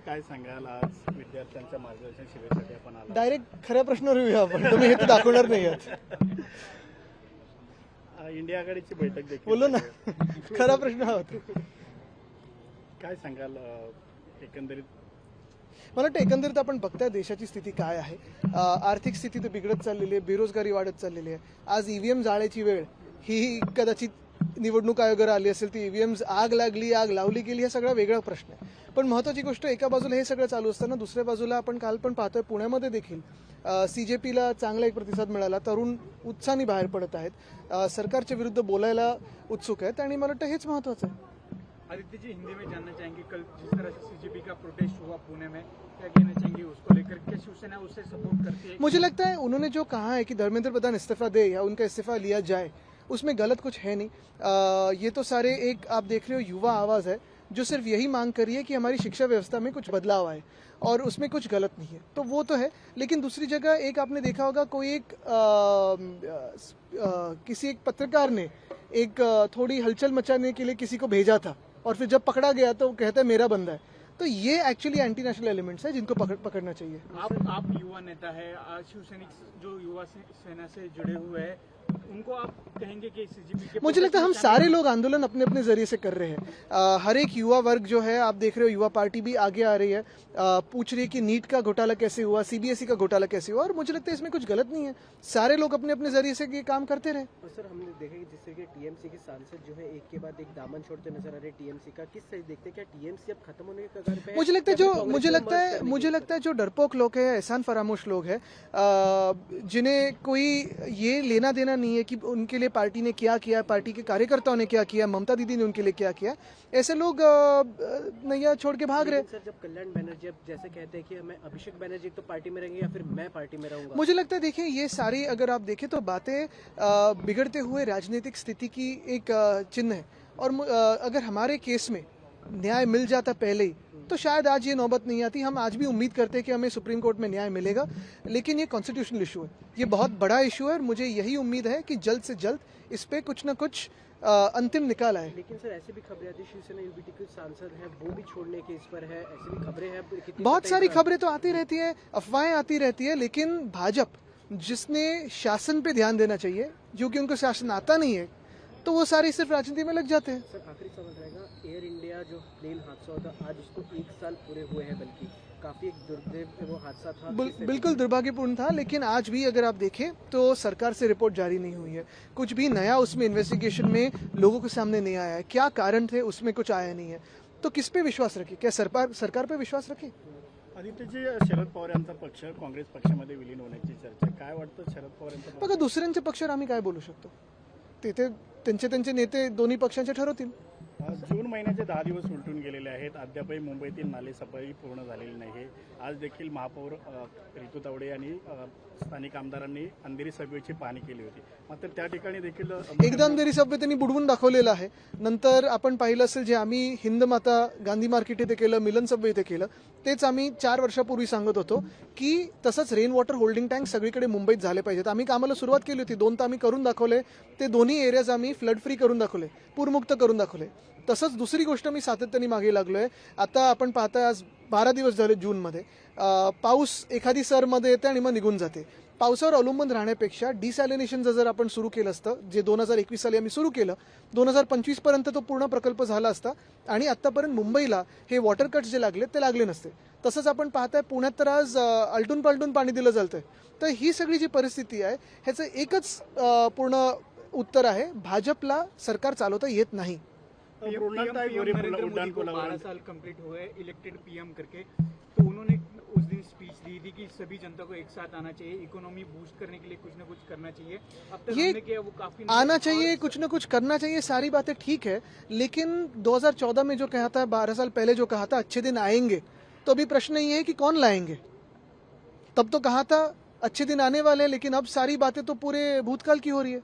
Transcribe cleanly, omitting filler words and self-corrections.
काय सांगाल आज विद्यार्थ्यांच्या मार्गदर्शन शिबिरासाठी आपण आला? डायरेक्ट खऱ्या प्रश्नावर येऊया आपण, तुम्ही हे तर दाखवणार नाही आहात. इंडिया आघाडीची बैठक देखील बोलो ना, खरा प्रश्न हा होता. काय सांगाल एकंदरीत? मला वाटतं एकंदरीत आपण बघताय देशाची स्थिती काय आहे. आर्थिक स्थिती तर बिघडत चाललेली आहे, बेरोजगारी वाढत चाललेली आहे. आज ईव्हीएम जाळायची वेळ ही कदाचित निवडणूक आयोगावर आली असेल, ती ईव्हीएम आग लागली, आग लावली गेली, हा सगळा वेगळा प्रश्न आहे. पण महत्त्वाची गोष्ट, एका बाजूला हे सगळं चालू असताना दुसऱ्या बाजूला आपण काल पण पाहतोय पुण्यामध्ये देखील CJPला चांगला एक प्रतिसाद मिळाला. तरुण उत्साहाने बाहेर पडत आहेत, सरकारच्या विरुद्ध बोलायला उत्सुक आहेत, आणि मला वाटतं हेच महत्त्वाचं आहे. आदित्य जी, हिंदी में जानना चाहेंगे, कल जिस तरह से CJP का प्रोटेस्ट हुआ पुणे में, क्या कहना चाहेंगे उसको लेकर? क्या शिवसेना उससे सपोर्ट करती है? मुझे लगता है उन्होंने जो कहा है कि धर्मेंद्र प्रधान इस्तीफा दे या उनका इस्तीफा लिया जाए, उसमें गलत कुछ है नहीं. ये तो सारे एक आप देख रहे हो युवा आवाज है जो सिर्फ यही मांग कर रही है कि हमारी शिक्षा व्यवस्था में कुछ बदलाव आए, और उसमें कुछ गलत नहीं है, तो वो तो है. लेकिन दूसरी जगह एक आपने देखा होगा, कोई एक किसी एक पत्रकार ने एक थोड़ी हलचल मचाने के लिए किसी को भेजा था, और फिर जब पकड़ा गया तो कहता है मेरा बंदा है. तो ये एक्चुअली एंटी नेशनल एलिमेंट्स है जिनको पकड़ना चाहिए. आप युवा नेता है, शिवसैनिक जो युवा सेना से जुड़े हुए हैं, उनको आप कहेंगे कि CJP के? मुझे लगता है हम सारे लोग आंदोलन अपने अपने जरिए से कर रहे हैं. हर एक युवा वर्ग जो है, आप देख रहे हो युवा पार्टी भी आगे आ रही है, पूछ रही है कि नीट का घोटाला कैसे हुआ, CBSE का घोटाला कैसे हुआ, और मुझे लगता है इसमें कुछ गलत नहीं है. सारे लोग अपने अपने जरिए से ये काम करते रहे. और सर, हमने देखा कि जिससे कि TMC के सांसद जो है एक के बाद एक दामन छोड़ते नजर आ रहे TMC का, किस तरह देखते हैं? क्या TMC अब खत्म होने के कगार पे है? मुझे लगता है जो डरपोक लोग हैं, एहसान फरामोश लोग हैं, जिन्हें कोई ये लेना देना नहीं है कि उनके लिए पार्टी ने क्या किया, पार्टी के कार्यकर्ताओं ने क्या किया, ममता दीदी ने उनके लिए क्या किया, ऐसे लोग नैया छोड़ के भाग रहे. सर, जब कल्याण बनर्जी अब जैसे कहते हैं कि मैं अभिषेक बनर्जी तो पार्टी में रहेंगे या फिर मैं पार्टी में रहूंगा, मुझे लगता है देखिए, ये सारी अगर आप देखें तो बातें बिगड़ते हुए राजनीतिक स्थिति की एक चिन्ह है. और अगर हमारे केस में न्याय मिल जाता पहले ही, तो शायद आज ये नौबत नहीं आती. हम आज भी उम्मीद करते हैं कि हमें सुप्रीम कोर्ट में न्याय मिलेगा, लेकिन ये कॉन्स्टिट्यूशनल इशू है, ये बहुत बड़ा इशू है, और मुझे यही उम्मीद है कि जल्द से जल्द इस पे कुछ न कुछ अंतिम निकाल आए. लेकिन सर, ऐसे भी खबरें आती है शिवसेना UBT के सांसद हैं वो भी छोड़ने के इस पर है, ऐसी भी खबरें हैं. बहुत सारी खबरें तो आती रहती है, अफवाहें आती रहती है, लेकिन भाजपा जिसने शासन पे ध्यान देना चाहिए, जो कि उनको शासन आता नहीं है, तो वो सारी सिर्फ राजनीति में लग जाते हैं. सर, आखिरी सवाल रहेगा, एयर इंडिया जो प्लेन हादसा होता, आज उसको 1 साल पूरे हुए हैं, बल्कि काफी एक दुर्दैव वो हादसा था. बिल्कुल दुर्भाग्यपूर्ण था, लेकिन आज भी अगर आप देखें तो सरकार से रिपोर्ट जारी नहीं हुई है. कुछ भी नया उसमें इन्वेस्टिगेशन में लोगों के सामने नहीं आया है. क्या कारण थे उसमें कुछ आया नहीं है. तो किस पे विश्वास रखे? क्या सरकार पे विश्वास रखे? आदित्यजी, शरद पवार यांचा पक्ष काँग्रेस पक्षामध्ये विलीन होण्याची चर्चा, काय वाटतं शरद पवार यांचं? बघा, दुसऱ्यांच्या पक्षावर आम्ही काय बोलू शकतो? तिथे त्यांचे नेते दोन्ही पक्षांचे ठरवतील. जून महिन्याचे 10 दिवस उलटून गेलेले आहेत, अद्यापही मुंबईतील नालेसफाई पूर्ण झालेली नाही. आज देखील महापौर रितू तावडे आणि स्थानिक आमदारांनी अंधेरी सभेची पाहणी केली होती, मात्र त्या ठिकाणी देखील एकदा अंधेरी सभे त्यांनी बुडवून दाखवलेलं आहे. नंतर आपण पाहिलं असेल, जे आम्ही हिंद माता गांधी मार्केट इथे केलं, मिलन सभे इथे केलं, तेच आम्ही 4 वर्षापूर्वी सांगत होतो की तसंच रेन वॉटर होल्डिंग टँक सगळीकडे मुंबईत झाले पाहिजेत. आम्ही कामाला सुरुवात केली होती, 2 तर आम्ही करून दाखवले. ते दोन्ही एरियाज आम्ही फ्लड फ्री करून दाखवले, पूरमुक्त करून दाखवले. तसंच दुसरी गोष्ट मी सातत्याने मागे लागलोय. आता आपण पाहताय, आज 12 दिवस झाले जूनमध्ये, पाऊस एखादी सरमध्ये येते आणि मग निघून जाते. पावसावर अवलंबून राहण्यापेक्षा डिसॅलिनेशनचं जर आपण सुरू केलं असतं, जे 2021 साली आम्ही सुरू केलं, 2025 पर्यंत तो पूर्ण प्रकल्प झाला असता, आणि आतापर्यंत मुंबईला हे वॉटर कट्स जे लागले ते लागले नसते. तसंच आपण पाहताय, पुण्यात तर आज आलटून पालटून पाणी दिलं जातंय. तर ही सगळी जी परिस्थिती आहे, ह्याचं एकच पूर्ण उत्तर आहे, भाजपला सरकार चालवता येत नाही. नरेंद्र मोदी को 12 साल कंप्लीट हुए इलेक्टेड PM करके, तो उन्होंने उस दिन स्पीच दी थी कि सभी जनता को एक साथ आना चाहिए, इकोनॉमी बूस्ट करने के लिए कुछ ना कुछ करना चाहिए. अब तक हमने किया वो काफी आना चाहिए, कुछ ना कुछ करना चाहिए, सारी बातें ठीक है, लेकिन 2014 में जो कहा था, 12 साल पहले जो कहा था अच्छे दिन आएंगे, तो अभी प्रश्न ये है कि कौन लाएंगे. तब तो कहा था अच्छे दिन आने वाले हैं, लेकिन अब सारी बातें तो पूरे भूतकाल की हो रही है.